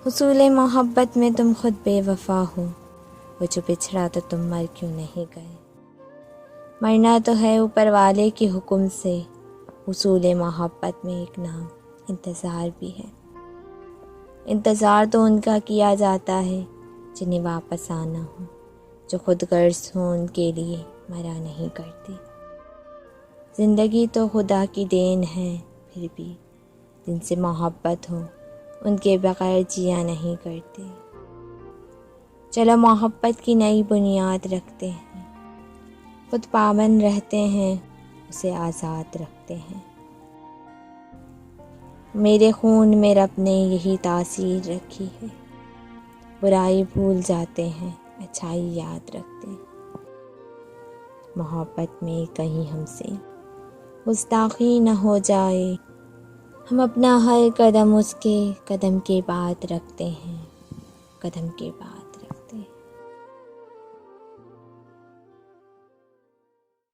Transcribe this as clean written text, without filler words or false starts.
हुसूल मोहब्बत में तुम खुद बेवफा हो, वो जो बिछड़ा तो तुम मर क्यों नहीं गए। मरना तो है ऊपर वाले के हुक्म से, हुसूल मोहब्बत में एक नाम इंतज़ार भी है। इंतज़ार तो उनका किया जाता है जिन्हें वापस आना हो, जो खुद गर्ज हो उनके लिए मरा नहीं करते। ज़िंदगी तो खुदा की देन है, फिर भी जिनसे मोहब्बत हो उनके बगैर जिया नहीं करते। चलो मोहब्बत की नई बुनियाद रखते हैं, खुद पाबंद रहते हैं, उसे आज़ाद रखते हैं। मेरे खून में रब ने यही तासीर रखी है, बुराई भूल जाते हैं, अच्छाई याद रखते हैं। मोहब्बत में कहीं हमसे गुस्ताखी न हो जाए, हम अपना हर कदम उसके कदम के बाद रखते हैं, कदम के बाद।